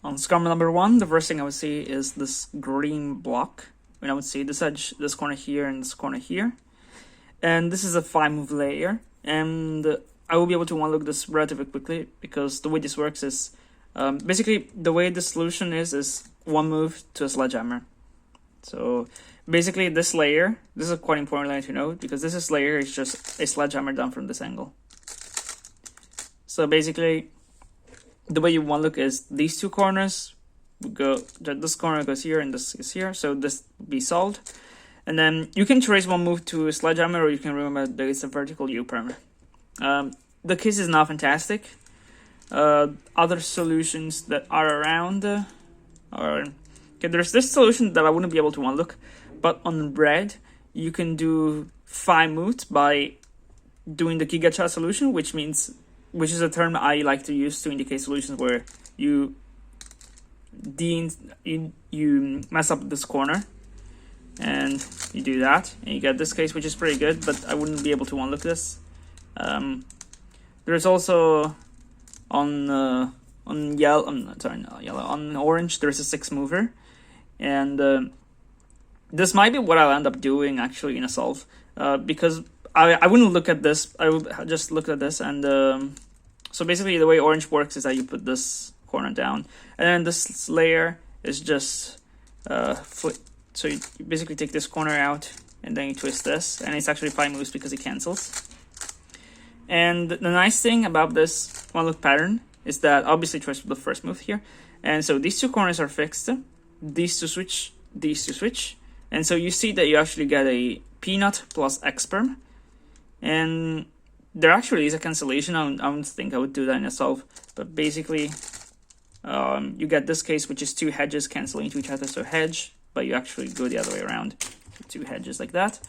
On scramble number 1, the first thing I would see is this green block. And I would see this edge, this corner here, and this corner here. And this is a 5-move layer. And I will be able to one-look this relatively quickly, because the way this works is, basically, the way the solution is 1 move to a sledgehammer. So basically this layer, this is a quite important layer to note, because this layer is just a sledgehammer down from this angle. So basically, the way you one look is these 2 corners would go, this corner goes here and this is here, so this will be solved. And then you can trace 1 move to a sledgehammer, or you can remember there is a vertical U-perm. The case is not fantastic. Other solutions that are around are, okay, there's this solution that I wouldn't be able to one look, but on red you can do 5 moves by doing the gigacha solution, which is a term I like to use to indicate solutions where you mess up this corner, and you do that, and you get this case, which is pretty good, but I wouldn't be able to one look this. There's also on orange there's a 6 mover, and this might be what I'll end up doing actually in a solve, because I wouldn't look at this. I would just look at this, and so basically the way orange works is that you put this corner down, and then this layer is just flip. So you basically take this corner out, and then you twist this, and it's actually 5 moves because it cancels. And the nice thing about this one look pattern is that obviously tries the first move here, and so these 2 corners are fixed, these two switch, and so you see that you actually get a peanut plus X-perm, and there actually is a cancellation. I don't think I would do that in a solve, but basically you get this case, which is 2 hedges canceling to each other, so hedge, but you actually go the other way around, 2 hedges like that.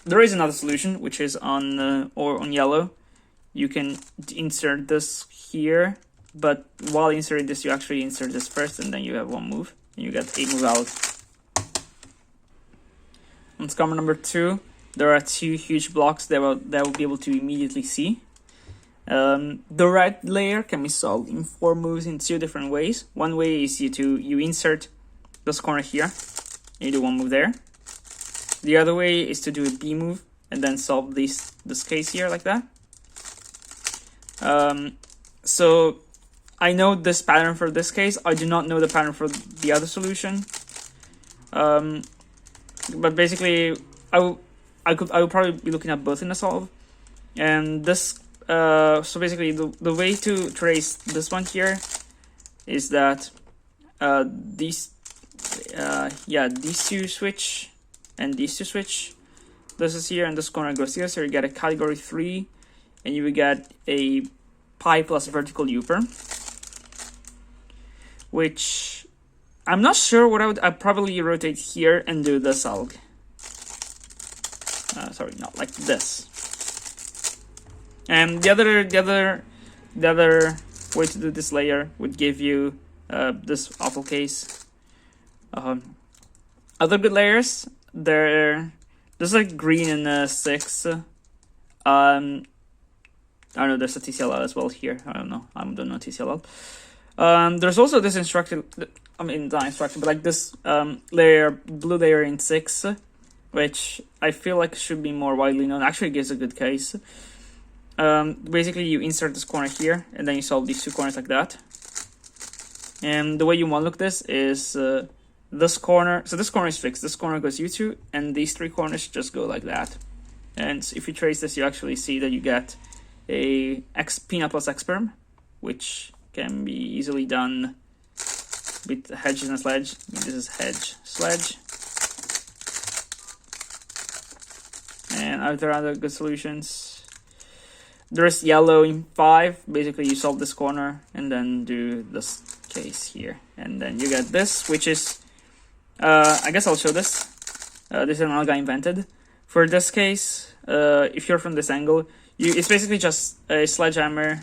There is another solution, which is on yellow. You can insert this here, but while inserting this, you actually insert this first, and then you have 1 move, and you get a move out. On scramble number 2, there are 2 huge blocks that will be able to immediately see. The red layer can be solved in 4 moves in 2 different ways. One way is you insert this corner here, and you do 1 move there. The other way is to do a B move and then solve this case here like that. So I know this pattern for this case. I do not know the pattern for the other solution. But basically, I would probably be looking at both in a solve. And this, so basically, the way to trace this one here is that these 2 switch. And these 2 switch. This is here, and this corner goes here, so you get a category 3, and you will get a pi plus vertical U-perm, which I'm not sure what I'd probably rotate here and do this alg. Sorry, not like this. And the other way to do this layer would give you this awful case. Other good layers. There's like green in 6. I don't know, there's a TCLL as well here. I don't know TCLL. There's also this instruction, not instruction, but like this layer, blue layer in 6, which I feel like should be more widely known. Actually gives a good case. Basically you insert this corner here, and then you solve these 2 corners like that. And the way you want to look this is this corner, so this corner is fixed, this corner goes U2, and these 3 corners just go like that. And if you trace this, you actually see that you get a peanut plus X-perm, which can be easily done with hedges and sledge. This is hedge, sledge. And are there other good solutions? There's yellow in 5. Basically, you solve this corner and then do this case here, and then you get this, which is I guess I'll show this. This is an alg I invented. For this case, if you're from this angle, it's basically just a sledgehammer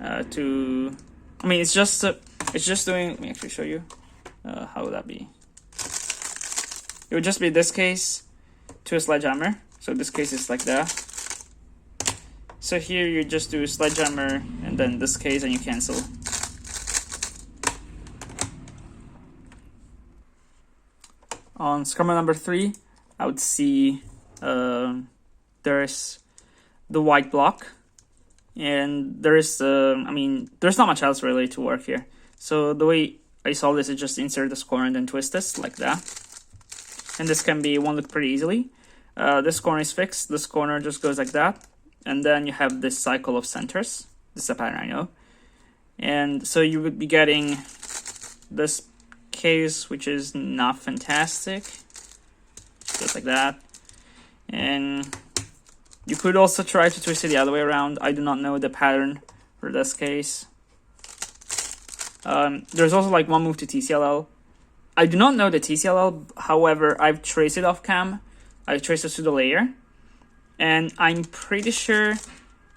it's just doing, let me actually show you how would that be. It would just be this case to a sledgehammer. So this case is like that. So here you just do sledgehammer and then this case and you cancel. On scramble number 3, I would see there's the white block, and there's there's not much else really to work here. So the way I solve this is just insert this corner and then twist this like that, and this can be one look pretty easily. This corner is fixed, this corner just goes like that, and then you have this cycle of centers. This is a pattern I know, and so you would be getting this case, which is not fantastic, just like that. And you could also try to twist it the other way around. I do not know the pattern for this case. There's also like one move to TCLL. I do not know the TCLL, however, I've traced it off cam. I've traced it to the layer, and I'm pretty sure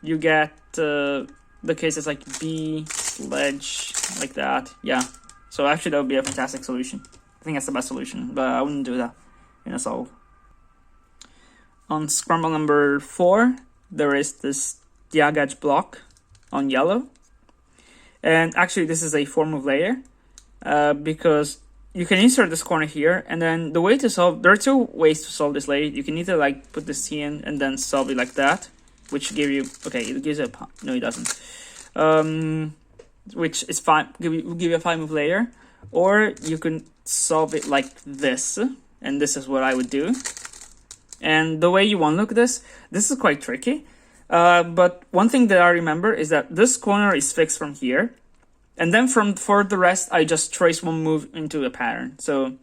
you get the cases like B, sledge, like that. Yeah. So actually that would be a fantastic solution. I think that's the best solution, but I wouldn't do that in a solve. On scramble number 4, there is this diag edge block on yellow. And actually this is a 4-move layer because you can insert this corner here, and then the way to solve, there are 2 ways to solve this layer. You can either like put this T in and then solve it like that, which give you, okay, it gives you a, no it doesn't. Which is fine, give you a 5-move layer, or you can solve it like this, and this is what I would do. And the way you want to look at this is quite tricky, but one thing that I remember is that this corner is fixed from here, and then for the rest I just trace one move into a pattern. So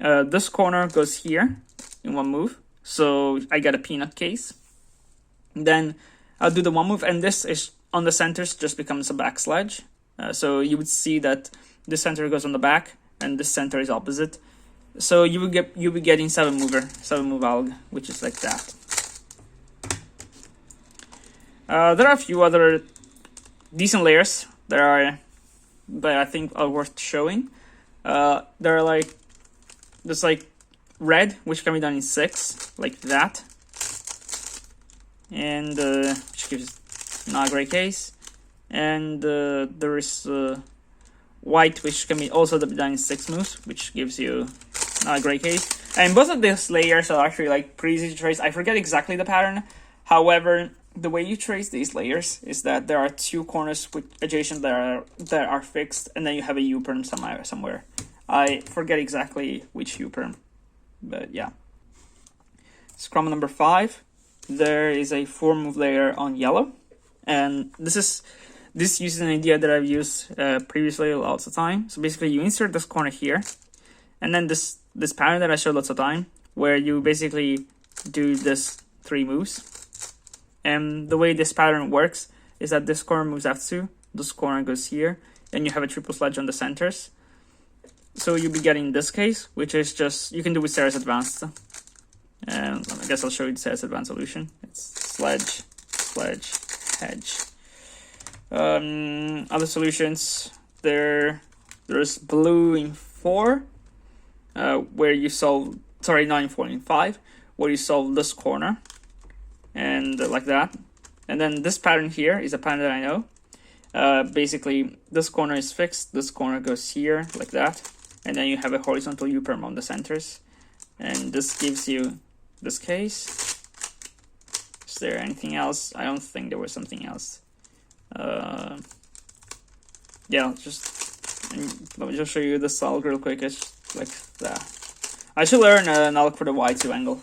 this corner goes here in one move, so I get a peanut case. Then I'll do the one move, and this is on the centers just becomes a back sledge. So you would see that this center goes on the back and this center is opposite. So you'll be getting 7-move alg, which is like that. There are a few other decent layers that I think are worth showing. There are like there's like red, which can be done in 6, like that, and which gives not a great case. And there is white, which can be also done in 6 moves, which gives you not a great case. And both of these layers are actually like pretty easy to trace. I forget exactly the pattern. However, the way you trace these layers is that there are 2 corners with adjacent that are fixed, and then you have a U-perm somewhere. I forget exactly which U-perm, but yeah. Scrum number 5. There is a 4-move layer on yellow, and this uses an idea that I've used previously lots of time. So basically you insert this corner here, and then this pattern that I showed lots of time, where you basically do this 3 moves. And the way this pattern works is that this corner moves F2, this corner goes here, and you have a triple sledge on the centers. So you'll be getting this case, which is just, you can do with Sarah's Advanced. And I guess I'll show you the Sarah's Advanced solution. It's sledge, sledge, hedge. Other solutions, there's blue in 4, where you solve, sorry, not in 4, in 5, where you solve this corner, and like that. And then this pattern here is a pattern that I know. Basically, this corner is fixed, this corner goes here, like that, and then you have a horizontal U-perm on the centers, and this gives you this case. Is there anything else? I don't think there was something else. Yeah, let me just show you the alg real quick. It's like that. I should learn an alg for the Y2 angle.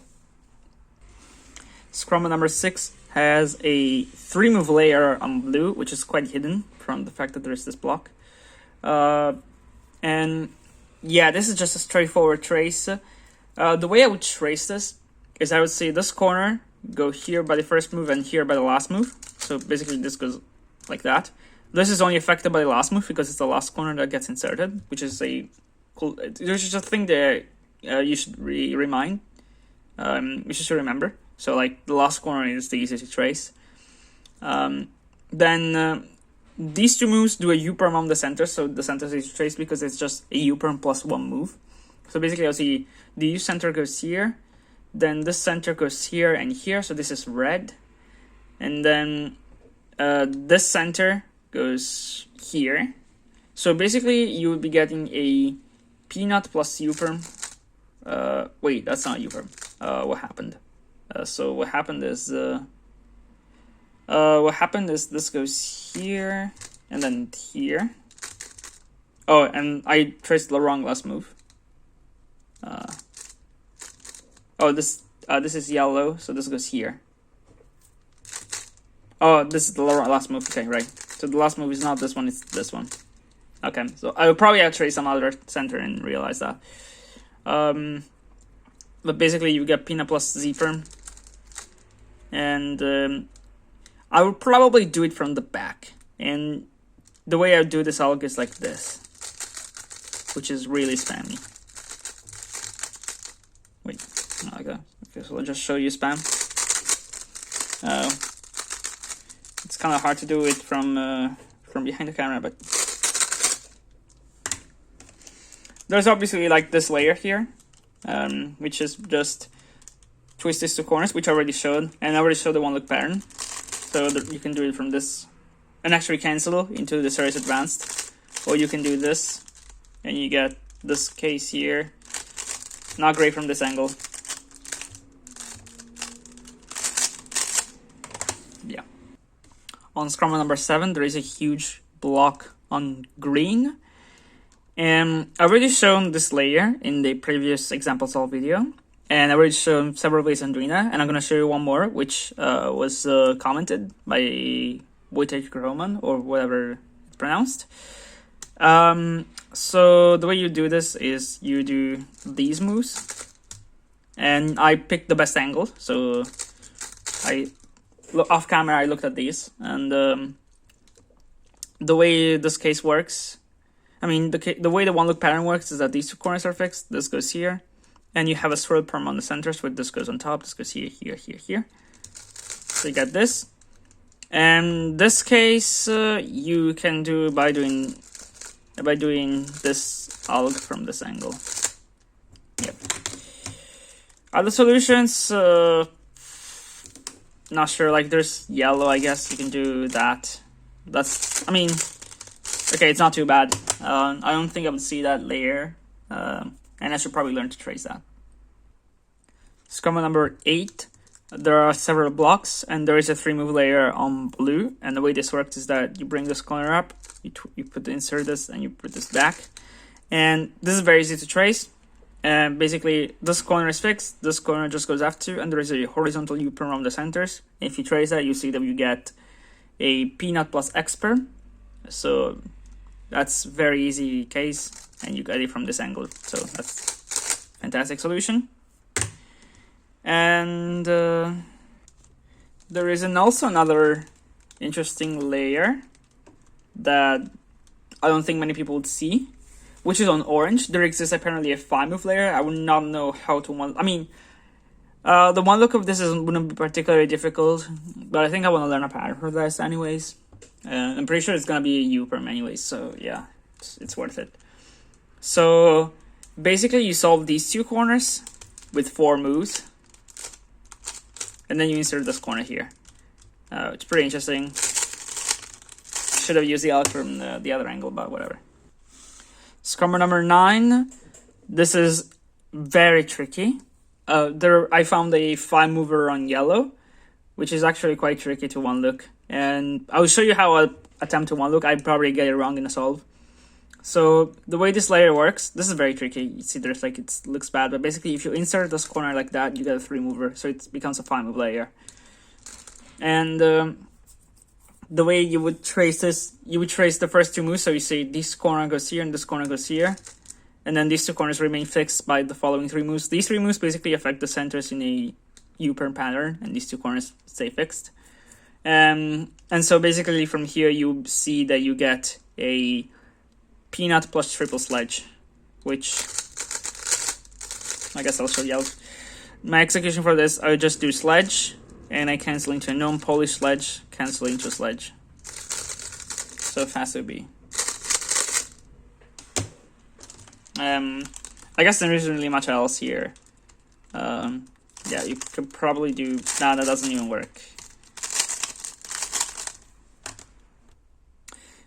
Scrum number 6 has a 3-move layer on blue, which is quite hidden from the fact that there is this block. And yeah, this is just a straightforward trace. The way I would trace this is I would say this corner go here by the first move and here by the last move. So basically this goes like that. This is only affected by the last move because it's the last corner that gets inserted, which is a cool, which is a thing that you should remember. So like the last corner is the easiest to trace. Then these 2 moves do a U-perm on the center, so the center is easy to trace because it's just a U-perm plus 1 move. So basically I'll see the U center goes here, then this center goes here and here, so this is red. And then this center goes here. So basically you would be getting a peanut plus U-perm Wait, that's not U-perm. What happened? So what happened is this goes here and then here. Oh, and I traced the wrong last move. Oh, this is yellow, so this goes here. Oh, this is the last move. Okay, right. So the last move is not this one, it's this one. Okay, so I will probably have to trace some other center and realize that. But basically you get peanut plus Z-perm. And I would probably do it from the back. And the way I do this alg is like this, which is really spammy. Wait, okay, so I'll just show you spam. It's kind of hard to do it from behind the camera, but there's obviously like this layer here, which is just twist these two corners, which I already showed, and I already showed the one look pattern, so that you can do it from this and actually cancel into the series advanced, or you can do this and you get this case here. Not great from this angle. Yeah. On scramble number 7, there is a huge block on green. And I've already shown this layer in the previous example solve video. And I've already shown several ways on doing that. And I'm going to show you one more, which was commented by Wojtek Roman, or whatever it's pronounced. So the way you do this is you do these moves. And I picked the best angle. So off camera, I looked at these. And the way this case works, I mean, the way the one look pattern works is that these two corners are fixed. This goes here. And you have a swirl perm on the center, so this goes on top. This goes here, here, here, here. So you get this. And this case, you can do by doing this alg from this angle. Yep. Other solutions, not sure. Like there's yellow, I guess you can do that. That's, I mean, okay, it's not too bad. I don't think I would see that layer. And I should probably learn to trace that. Scramble number 8. There are several blocks, and there is a 3-move layer on blue. And the way this works is that you bring this corner up, you insert this, and you put this back. And this is very easy to trace. And basically, this corner is fixed, this corner just goes F2, and there is a horizontal U-perm around the centers. If you trace that, you see that you get a peanut plus X-perm. So that's very easy case. And you get it from this angle, so that's fantastic solution. And there is also another interesting layer that I don't think many people would see, which is on orange. There exists apparently a 5-move layer. I would not know how to I mean, the one look of this wouldn't be particularly difficult, but I think I want to learn a pattern for this anyways. I'm pretty sure it's gonna be a U-perm anyways, so yeah, it's worth it. So basically you solve these two corners with 4 moves, and then you insert this corner here. It's pretty interesting. Should have used the alg from the other angle, but whatever. Scramble number 9. This is very tricky. I found a 5-mover on yellow, which is actually quite tricky to one look. And I will show you how I attempt to one look. I'd probably get it wrong in a solve. So the way this layer works, this is very tricky. You see there's like, it looks bad, but basically if you insert this corner like that, you get a 3-mover, so it becomes a 5-move layer. And the way you would trace this, you would trace the first 2 moves, so you see this corner goes here and this corner goes here. And then these 2 corners remain fixed by the following 3 moves. These 3 moves basically affect the centers in a U-perm pattern, and these 2 corners stay fixed. And so basically from here you see that you get a peanut plus triple sledge, which I guess I'll show you out. My execution for this, I would just do sledge, and I cancel into a non-Polish sledge, cancel into sledge. So fast it would be. I guess there isn't really much else here. Yeah, you could probably do... Nah, that doesn't even work.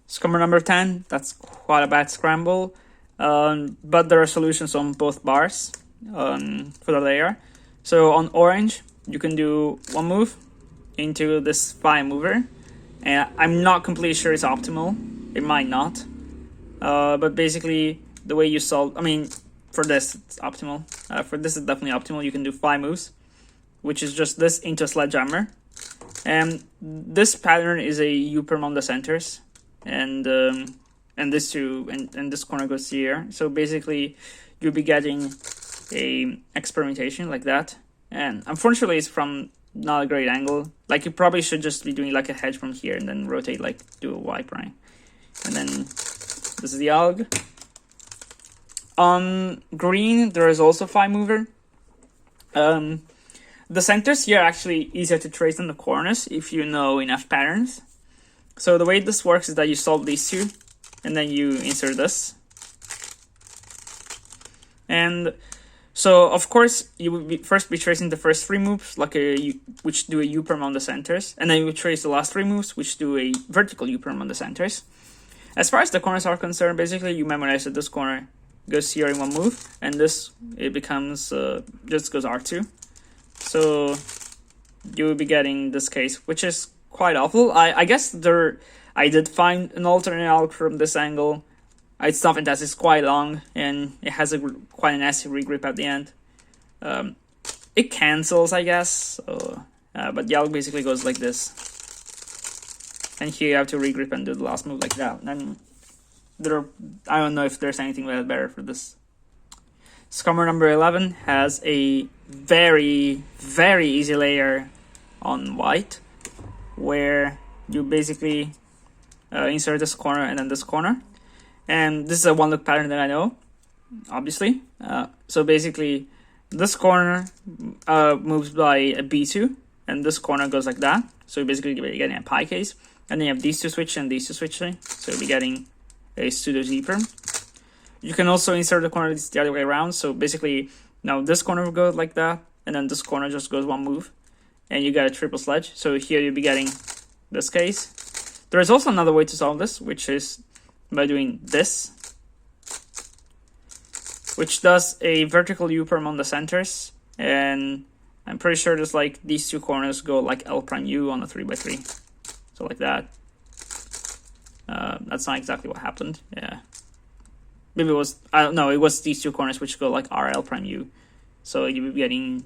Scramble number 10, that's quite a bad scramble. But there are solutions on both bars. for the layer. So on orange, you can do one move into this phi mover, and I'm not completely sure it's optimal. It might not, but basically the way you solve, I mean, for this it's optimal. For this it's definitely optimal. You can do phi moves, which is just this into a sledgehammer, and this pattern is a U-perm on the centers, and this two and this corner goes here. So basically, you'll be getting a experimentation like that, and unfortunately it's from not a great angle. Like, you probably should just be doing like a hedge from here and then rotate, like do a wipe, right? And then this is the alg. On green, there is also phi mover. The centers here are actually easier to trace than the corners if you know enough patterns. So the way this works is that you solve these two, and then you insert this. And so, of course, you would first be tracing the first three moves, like which do a U-perm on the centers, and then you would trace the last three moves, which do a vertical U-perm on the centers. As far as the corners are concerned, basically you memorize that this corner goes here in one move, and this, it becomes, just goes R2. So you will be getting this case, which is quite awful. I guess I did find an alternate alg from this angle. It's not fantastic, it's quite long, and it has quite a nasty regrip at the end. It cancels, I guess, so, but the alg basically goes like this. And here you have to regrip and do the last move like that. And I don't know if there's anything better for this. Scramble number 11 has a very, very easy layer on white, where you basically insert this corner and then this corner. And this is a one-look pattern that I know, obviously. So basically, this corner moves by a B2, and this corner goes like that. So you're basically getting a pi case. And then you have these two switching and these two switching. So you'll be getting a pseudo Z-perm. You can also insert the corner the other way around. So basically, now this corner will go like that, and then this corner just goes one move. And you get a triple sledge. So here you'll be getting this case. There is also another way to solve this, which is by doing this, which does a vertical U-perm on the centers, and I'm pretty sure there's like these two corners go like L prime U on a 3x3, so like that. That's not exactly what happened. Yeah, maybe it was, I don't know, it was these two corners which go like R L prime U, so you'll be getting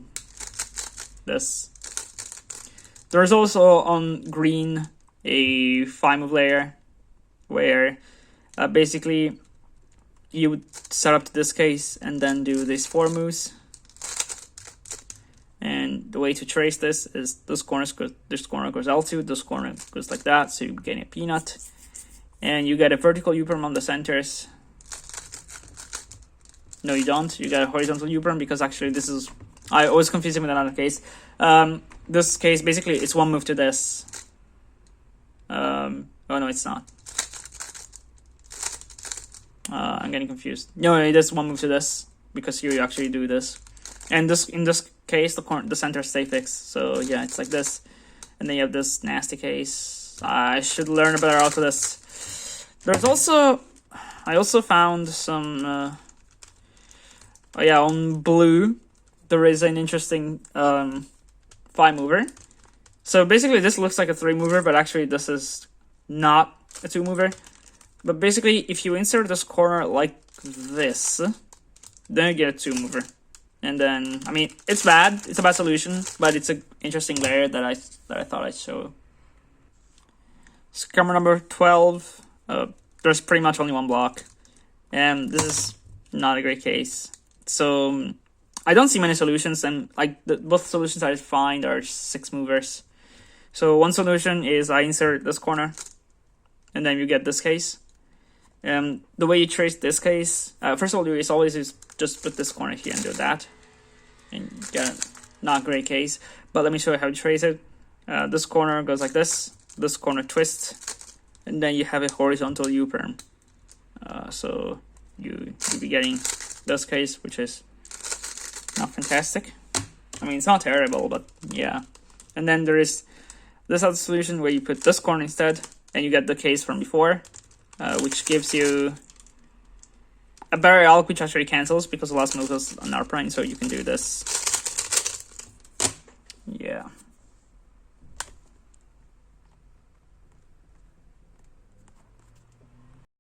this. There's also on green a phi move layer where basically you would set up to this case and then do these four moves. And the way to trace this is this corner goes L2, this corner goes like that, so you're getting a peanut. And you get a vertical U-perm on the centers. No, you don't. You get a horizontal U-perm because actually this is, I always confuse it with another case. This case, basically, it's one move to this. Oh no, it's not. I'm getting confused. No, it is one move to this because here you actually do this, and this in this case the centers stay fixed. So yeah, it's like this, and then you have this nasty case. I should learn better out of this. There's also, I also found some. Oh yeah, on blue there is an interesting phi mover. So basically, this looks like a 3 mover, but actually this is not a 2 mover. But basically, if you insert this corner like this, then you get a 2 mover. And then, I mean, it's bad. It's a bad solution, but it's an interesting layer that I thought I'd show. Scramble number 12. There's pretty much only one block, and this is not a great case. So I don't see many solutions, and like both solutions I find are 6 movers. So one solution is I insert this corner, and then you get this case. The way you trace this case, first of all, you always just put this corner here and do that, and you get a not great case. But let me show you how to trace it. This corner goes like this corner twists, and then you have a horizontal U-perm. So you'll be getting this case, which is not fantastic. I mean, it's not terrible, but yeah. And then there is this other solution where you put this corner instead, and you get the case from before, which gives you a barrier alch which actually cancels because the last move was an R prime, so you can do this. Yeah.